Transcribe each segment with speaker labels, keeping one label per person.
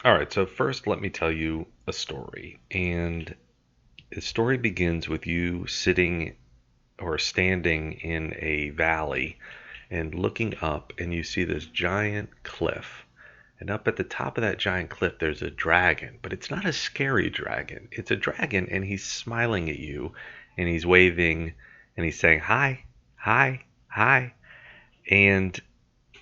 Speaker 1: All right, so first let me tell you a story. And the story begins with you sitting or standing in a valley and looking up, and you see this giant cliff. And up at the top of that giant cliff, there's a dragon, but it's not a scary dragon. It's a dragon, and he's smiling at you, and he's waving, and he's saying, "Hi, hi, hi." And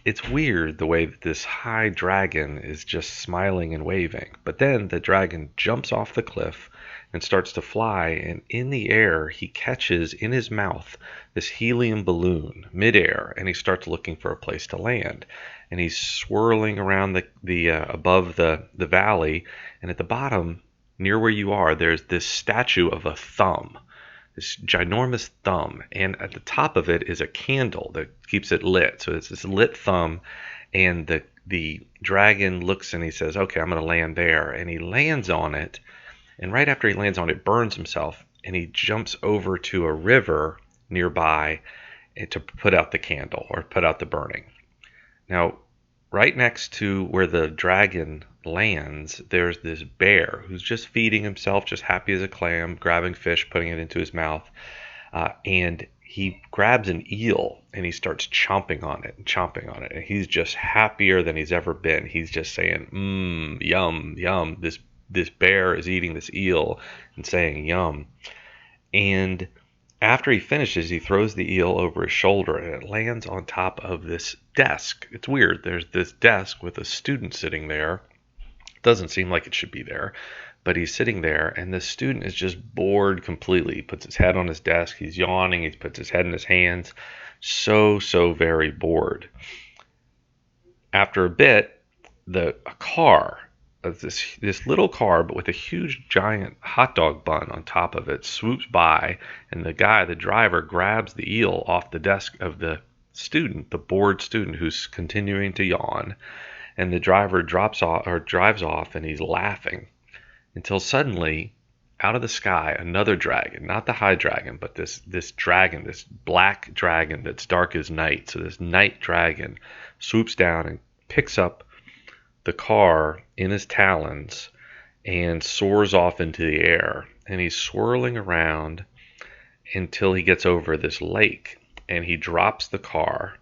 Speaker 1: it's weird the way that this high dragon is just smiling and waving. But then the dragon jumps off the cliff and starts to fly, and in the air, he catches in his mouth this helium balloon midair, and he starts looking for a place to land. And he's swirling around the above the valley, and at the bottom, near where you are, there's this statue of a thumb, this ginormous thumb, and at the top of it is a candle that keeps it lit. So it's this lit thumb, and the dragon looks and he says, "Okay, I'm going to land there," and he lands on it. And right after he lands on it, burns himself, and he jumps over to a river nearby to put out the candle or put out the burning. Now, right next to where the dragon lands, there's this bear who's just feeding himself, just happy as a clam, grabbing fish, putting it into his mouth. And he grabs an eel and he starts chomping on it and chomping on it. And he's just happier than he's ever been. He's just saying, yum, yum. This bear is eating this eel and saying, yum. And after he finishes, he throws the eel over his shoulder and it lands on top of this desk. It's weird. There's this desk with a student sitting there. Doesn't seem like it should be there, but he's sitting there, and the student is just bored completely. He puts his head on his desk. He's yawning. He puts his head in his hands. So very bored. After a bit, a car, this little car, but with a huge giant hot dog bun on top of it, swoops by, and the driver, grabs the eel off the desk of the student, the bored student who's continuing to yawn, and the driver drives off, and he's laughing until suddenly, out of the sky, another dragon, not the high dragon, but this dragon, this black dragon that's dark as night. So this night dragon swoops down and picks up the car in his talons and soars off into the air. And he's swirling around until he gets over this lake, and he drops the car,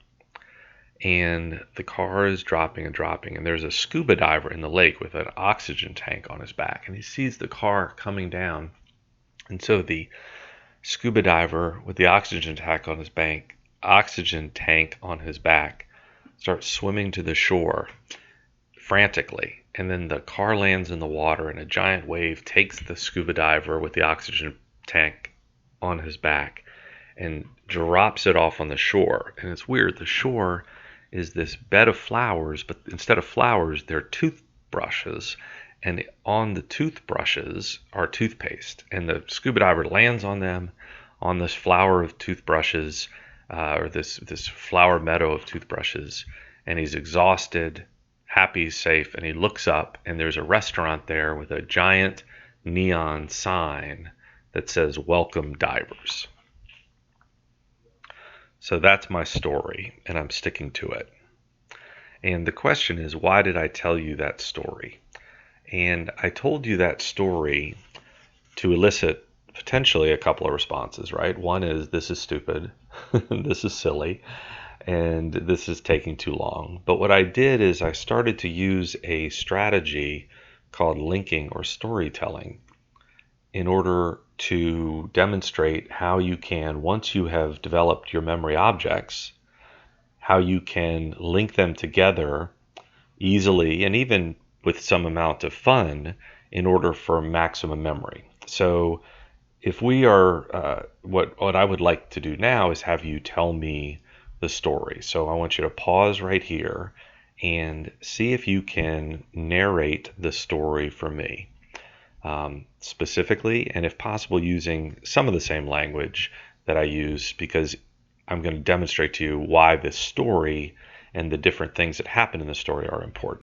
Speaker 1: and the car is dropping and dropping, and there's a scuba diver in the lake with an oxygen tank on his back, and he sees the car coming down. And so the scuba diver with the oxygen tank on his back starts swimming to the shore frantically. And then the car lands in the water, and a giant wave takes the scuba diver with the oxygen tank on his back and drops it off on the shore. And it's weird. The shore is this bed of flowers, but instead of flowers, they're toothbrushes. And on the toothbrushes are toothpaste. And the scuba diver lands on them, on this flower of toothbrushes, or this flower meadow of toothbrushes. And he's exhausted, happy, safe, and he looks up, and there's a restaurant there with a giant neon sign that says "Welcome Divers." So that's my story, and I'm sticking to it. And the question is, why did I tell you that story? And I told you that story to elicit potentially a couple of responses, right? One is, this is stupid, this is silly, and this is taking too long. But what I did is I started to use a strategy called linking or storytelling in order to demonstrate how you can, once you have developed your memory objects, how you can link them together easily and even with some amount of fun in order for maximum memory. So if we are, what I would like to do now is have you tell me the story. So I want you to pause right here and see if you can narrate the story for me. Specifically, and if possible, using some of the same language that I use, because I'm going to demonstrate to you why this story and the different things that happen in the story are important.